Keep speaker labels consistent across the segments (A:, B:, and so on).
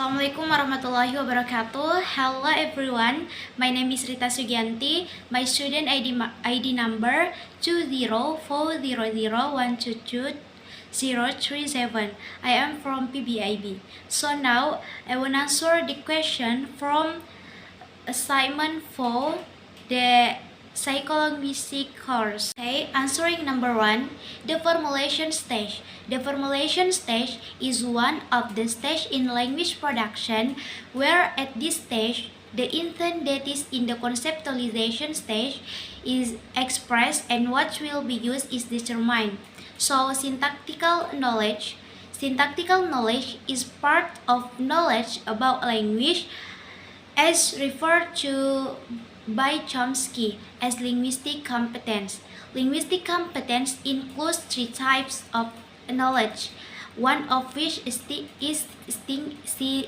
A: Assalamualaikum warahmatullahi wabarakatuh. Hello everyone, my name is Rita Sugianti. My student ID number 20400122037. I am from PBIB. So now I will answer the question from assignment 4, the psycholinguistic course. Okay, answering number 1, the formulation stage. The formulation stage is one of the stages in language production where at this stage the intent that is in the conceptualization stage is expressed and what will be used is determined. So syntactical knowledge. Syntactical knowledge is part of knowledge about language as referred to by Chomsky as linguistic competence. Linguistic competence includes 3 types of knowledge, one of which is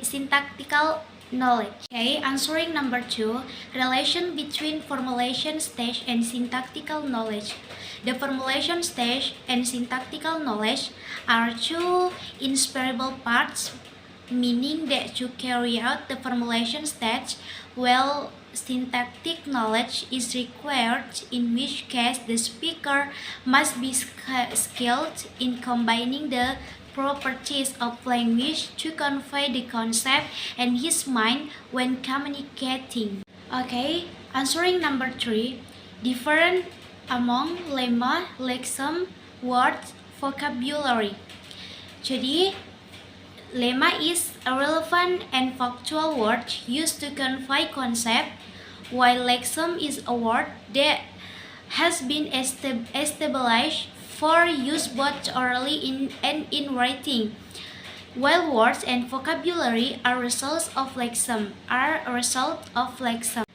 A: syntactical knowledge. Okay, answering number 2, relation between formulation stage and syntactical knowledge. The formulation stage and syntactical knowledge are 2 inseparable parts, meaning that to carry out the formulation stage, well, syntactic knowledge is required, in which case the speaker must be skilled in combining the properties of language to convey the concept and his mind when communicating. Okay, answering number 3, different among lemma, lexem, word, vocabulary. Jadi, lemma is a relevant and factual word used to convey concept, while lexem is a word that has been established for use both orally and in writing, while words and vocabulary are results of lexem.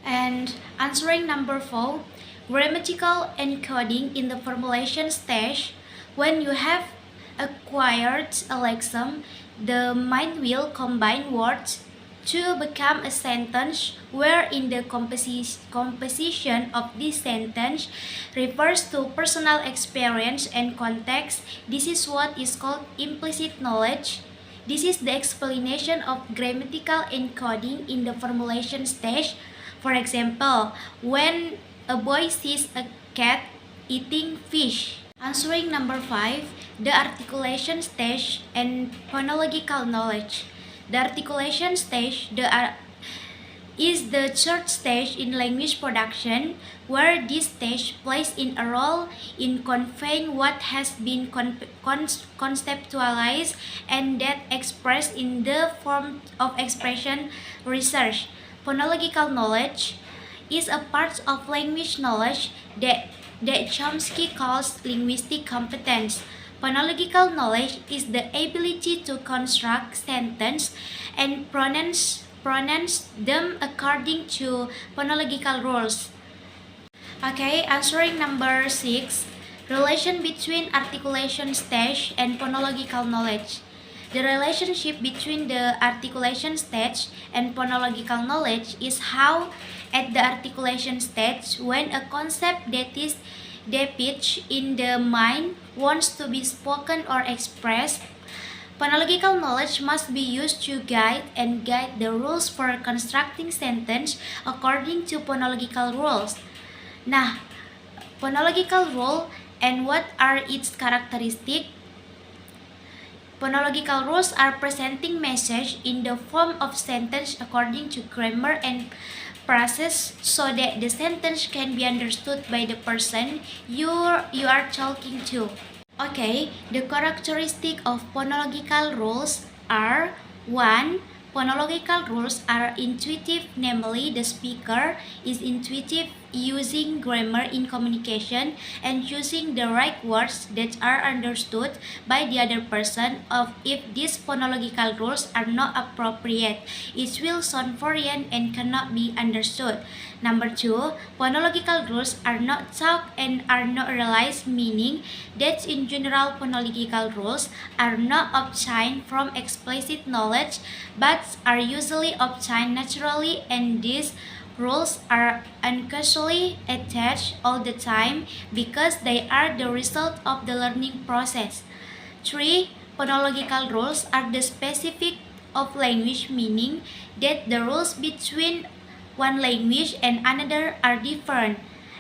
A: And answering number 4, grammatical encoding in the formulation stage. When you have acquired a lexem, the mind will combine words to become a sentence, wherein the composition of this sentence refers to personal experience and context. This is what is called implicit knowledge. This is the explanation of grammatical encoding in the formulation stage. For example, when a boy sees a cat eating fish. Answering number 5, the articulation stage and phonological knowledge. The articulation stage is the third stage in language production, where this stage plays in a role in conveying what has been conceptualized and that expressed in the form of expression research. Phonological knowledge is a part of language knowledge that Chomsky calls linguistic competence. Phonological knowledge is the ability to construct sentences and pronounce them according to phonological rules. Okay, answering number 6, relation between articulation stage and phonological knowledge. The relationship between the articulation stage and phonological knowledge is how, at the articulation stage, when a concept that is depicted in the mind wants to be spoken or expressed, phonological knowledge must be used to guide the rules for constructing sentence according to phonological rules. Nah, phonological rule and what are its characteristics? Phonological rules are presenting message in the form of sentence according to grammar and process so that the sentence can be understood by the person you are talking to. Okay, the characteristic of phonological rules are: 1. Phonological rules are intuitive, namely the speaker is intuitive using grammar in communication and choosing the right words that are understood by the other person. If these phonological rules are not appropriate, it will sound foreign and cannot be understood. Number 2, phonological rules are not taught and are not realized, meaning that in general phonological rules are not obtained from explicit knowledge but are usually obtained naturally, and these rules are unconsciously attached all the time because they are the result of the learning process. 3. Phonological rules are the specific of language, meaning that the rules between one language and another are different,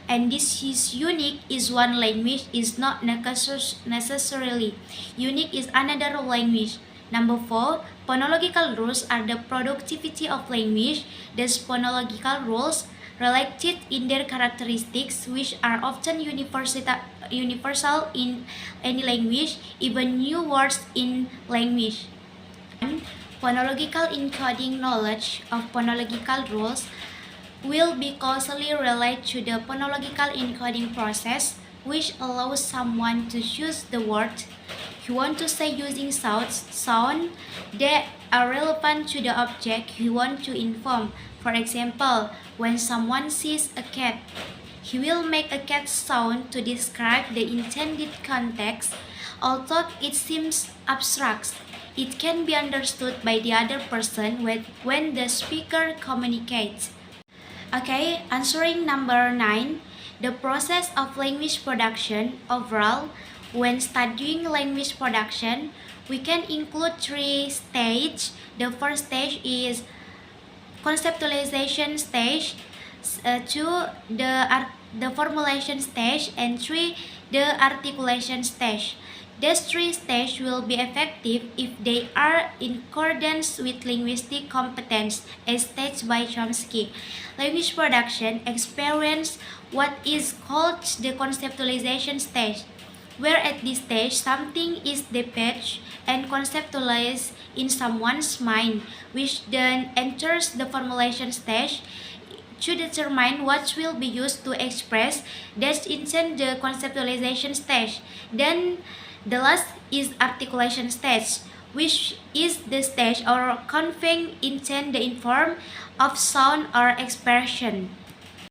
A: and this is unique is one language is not necessarily unique is another language. Number 4, phonological rules are the productivity of language. These phonological rules related in their characteristics, which are often universal in any language, even new words in language. Phonological encoding knowledge of phonological rules will be closely related to the phonological encoding process, which allows someone to choose the word he wants to say using sound that are relevant to the object he wants to inform. For example, when someone sees a cat, he will make a cat sound to describe the intended context. Although it seems abstract, it can be understood by the other person when the speaker communicates. Okay, answering number 9, the process of language production. Overall, when studying language production, we can include 3 stages. The first stage is conceptualization stage, 2 the formulation stage, and 3 the articulation stage. These 3 stages will be effective if they are in accordance with linguistic competence as stated by Chomsky. Language production experience what is called the conceptualization stage, where at this stage something is developed and conceptualized in someone's mind, which then enters the formulation stage to determine what will be used to express that intent the conceptualization stage. Then the last is articulation stage, which is the stage or conveying intent the form of sound or expression.